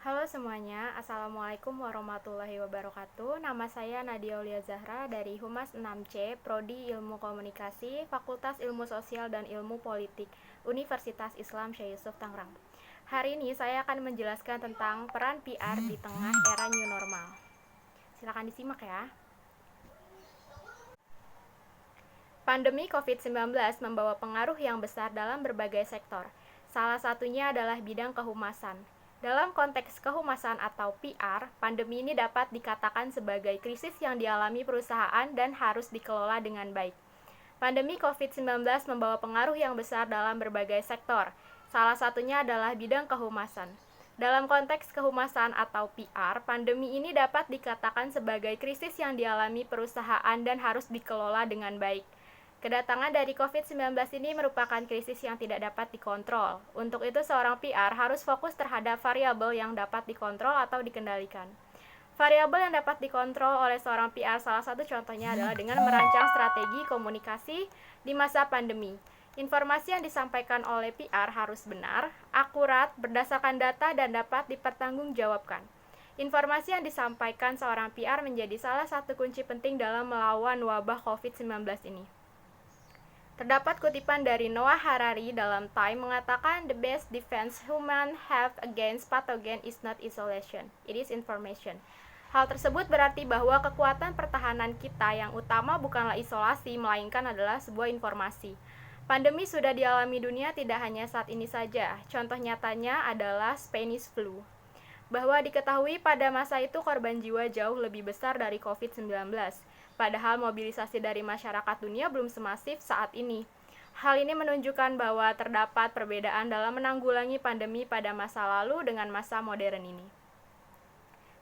Halo semuanya, Assalamualaikum warahmatullahi wabarakatuh. Nama saya Nadia Aulia Zahra dari Humas 6C, Prodi Ilmu Komunikasi, Fakultas Ilmu Sosial dan Ilmu Politik, Universitas Islam Syekh Yusuf Tangerang. Hari ini saya akan menjelaskan tentang peran PR di tengah era new normal. Silakan disimak ya. Pandemi COVID-19 membawa pengaruh yang besar dalam berbagai sektor. Salah satunya adalah bidang kehumasan. Dalam konteks kehumasan atau PR, pandemi ini dapat dikatakan sebagai krisis yang dialami perusahaan dan harus dikelola dengan baik. Pandemi COVID-19 membawa pengaruh yang besar dalam berbagai sektor. Salah satunya adalah bidang kehumasan. Dalam konteks kehumasan atau PR, pandemi ini dapat dikatakan sebagai krisis yang dialami perusahaan dan harus dikelola dengan baik. Kedatangan dari COVID-19 ini merupakan krisis yang tidak dapat dikontrol. Untuk itu, seorang PR harus fokus terhadap variabel yang dapat dikontrol atau dikendalikan. Variabel yang dapat dikontrol oleh seorang PR salah satu contohnya adalah dengan merancang strategi komunikasi di masa pandemi. Informasi yang disampaikan oleh PR harus benar, akurat, berdasarkan data, dan dapat dipertanggungjawabkan. Informasi yang disampaikan seorang PR menjadi salah satu kunci penting dalam melawan wabah COVID-19 ini. Terdapat kutipan dari Noah Harari dalam Time mengatakan, "The best defense human have against pathogen is not isolation, it is information." Hal tersebut berarti bahwa kekuatan pertahanan kita yang utama bukanlah isolasi, melainkan adalah sebuah informasi. Pandemi sudah dialami dunia tidak hanya saat ini saja. Contoh nyatanya adalah Spanish flu. Bahwa diketahui pada masa itu korban jiwa jauh lebih besar dari COVID-19. Padahal mobilisasi dari masyarakat dunia belum semasif saat ini. Hal ini menunjukkan bahwa terdapat perbedaan dalam menanggulangi pandemi pada masa lalu dengan masa modern ini.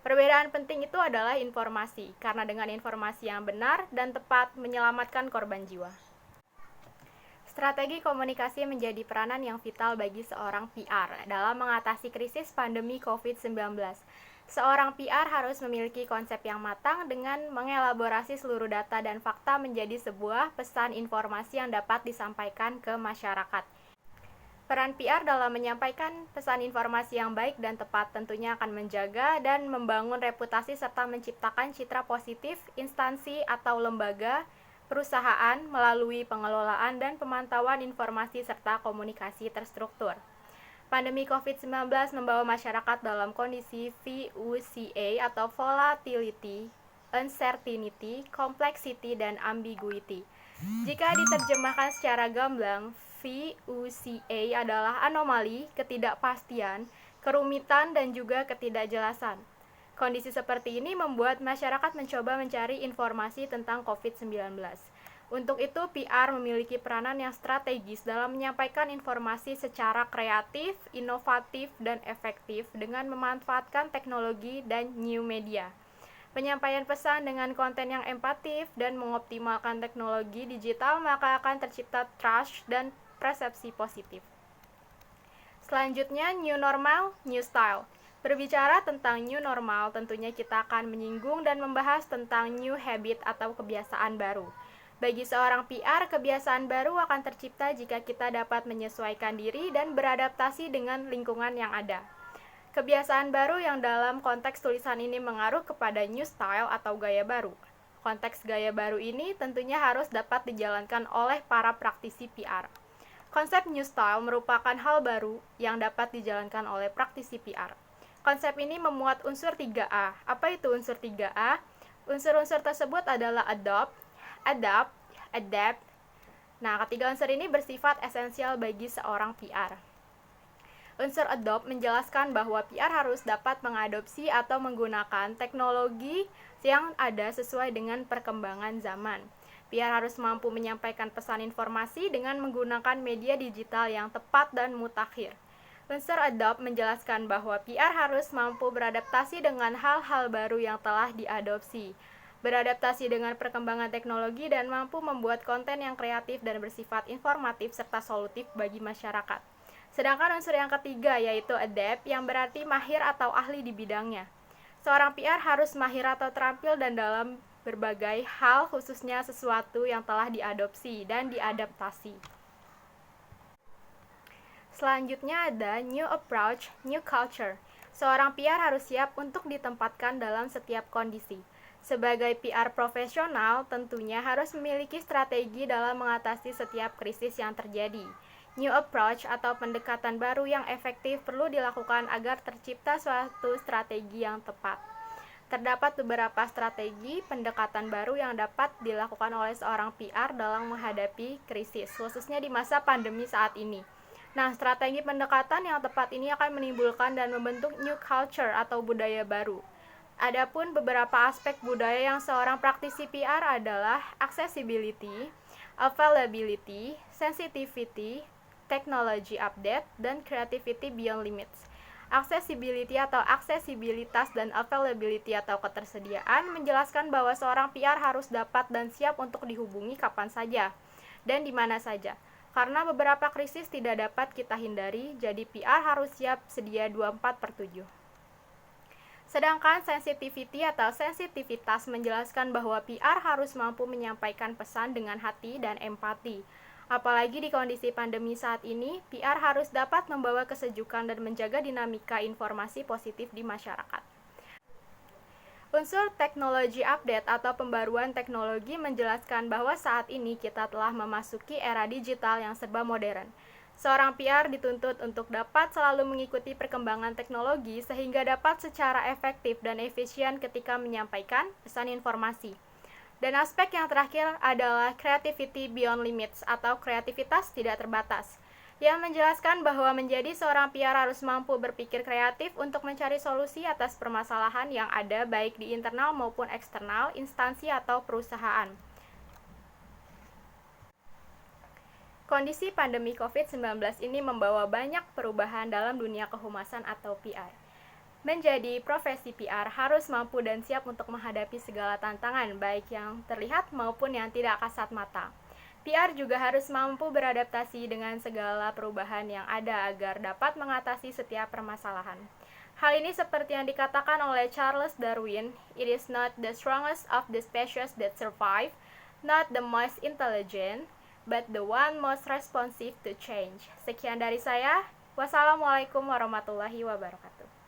Perbedaan penting itu adalah informasi, karena dengan informasi yang benar dan tepat menyelamatkan korban jiwa. Strategi komunikasi menjadi peranan yang vital bagi seorang PR dalam mengatasi krisis pandemi COVID-19. Seorang PR harus memiliki konsep yang matang dengan mengelaborasi seluruh data dan fakta menjadi sebuah pesan informasi yang dapat disampaikan ke masyarakat. Peran PR dalam menyampaikan pesan informasi yang baik dan tepat tentunya akan menjaga dan membangun reputasi serta menciptakan citra positif instansi atau lembaga perusahaan melalui pengelolaan dan pemantauan informasi serta komunikasi terstruktur. Pandemi COVID-19 membawa masyarakat dalam kondisi VUCA atau volatility, uncertainty, complexity, dan ambiguity. Jika diterjemahkan secara gamblang, VUCA adalah anomali, ketidakpastian, kerumitan, dan juga ketidakjelasan. Kondisi seperti ini membuat masyarakat mencoba mencari informasi tentang COVID-19. Untuk itu, PR memiliki peranan yang strategis dalam menyampaikan informasi secara kreatif, inovatif, dan efektif dengan memanfaatkan teknologi dan new media. Penyampaian pesan dengan konten yang empatif dan mengoptimalkan teknologi digital maka akan tercipta trust dan persepsi positif. Selanjutnya, new normal, new style. Berbicara tentang new normal, tentunya kita akan menyinggung dan membahas tentang new habit atau kebiasaan baru. Bagi seorang PR, kebiasaan baru akan tercipta jika kita dapat menyesuaikan diri dan beradaptasi dengan lingkungan yang ada. Kebiasaan baru yang dalam konteks tulisan ini mengaruh kepada new style atau gaya baru. Konteks gaya baru ini tentunya harus dapat dijalankan oleh para praktisi PR. Konsep new style merupakan hal baru yang dapat dijalankan oleh praktisi PR. Konsep ini memuat unsur 3A. Apa itu unsur 3A? Unsur-unsur tersebut adalah adopt, adapt, adapt. Nah, ketiga unsur ini bersifat esensial bagi seorang PR. Unsur adopt menjelaskan bahwa PR harus dapat mengadopsi atau menggunakan teknologi yang ada sesuai dengan perkembangan zaman. PR harus mampu menyampaikan pesan informasi dengan menggunakan media digital yang tepat dan mutakhir. Unsur adopt menjelaskan bahwa PR harus mampu beradaptasi dengan hal-hal baru yang telah diadopsi, beradaptasi dengan perkembangan teknologi, dan mampu membuat konten yang kreatif dan bersifat informatif serta solutif bagi masyarakat. Sedangkan unsur yang ketiga yaitu adapt yang berarti mahir atau ahli di bidangnya. Seorang PR harus mahir atau terampil dan dalam berbagai hal khususnya sesuatu yang telah diadopsi dan diadaptasi. Selanjutnya ada new approach, new culture. Seorang PR harus siap untuk ditempatkan dalam setiap kondisi. Sebagai PR profesional, tentunya harus memiliki strategi dalam mengatasi setiap krisis yang terjadi. New approach atau pendekatan baru yang efektif perlu dilakukan agar tercipta suatu strategi yang tepat. Terdapat beberapa strategi pendekatan baru yang dapat dilakukan oleh seorang PR dalam menghadapi krisis, khususnya di masa pandemi saat ini. Nah, strategi pendekatan yang tepat ini akan menimbulkan dan membentuk new culture atau budaya baru. Adapun beberapa aspek budaya yang seorang praktisi PR adalah accessibility, availability, sensitivity, technology update, dan creativity beyond limits. Accessibility atau aksesibilitas dan availability atau ketersediaan menjelaskan bahwa seorang PR harus dapat dan siap untuk dihubungi kapan saja dan di mana saja. Karena beberapa krisis tidak dapat kita hindari, jadi PR harus siap sedia 24/7. Sedangkan sensitivity atau sensitivitas menjelaskan bahwa PR harus mampu menyampaikan pesan dengan hati dan empati. Apalagi di kondisi pandemi saat ini, PR harus dapat membawa kesejukan dan menjaga dinamika informasi positif di masyarakat. Unsur teknologi update atau pembaruan teknologi menjelaskan bahwa saat ini kita telah memasuki era digital yang serba modern. Seorang PR dituntut untuk dapat selalu mengikuti perkembangan teknologi sehingga dapat secara efektif dan efisien ketika menyampaikan pesan informasi. Dan aspek yang terakhir adalah creativity beyond limits atau kreativitas tidak terbatas, yang menjelaskan bahwa menjadi seorang PR harus mampu berpikir kreatif untuk mencari solusi atas permasalahan yang ada baik di internal maupun eksternal, instansi atau perusahaan. Kondisi pandemi COVID-19 ini membawa banyak perubahan dalam dunia kehumasan atau PR. Menjadi profesi PR harus mampu dan siap untuk menghadapi segala tantangan, baik yang terlihat maupun yang tidak kasat mata. PR juga harus mampu beradaptasi dengan segala perubahan yang ada agar dapat mengatasi setiap permasalahan. Hal ini seperti yang dikatakan oleh Charles Darwin, "It is not the strongest of the species that survive, not the most intelligent, but the one most responsive to change." Sekian dari saya. Wassalamualaikum warahmatullahi wabarakatuh.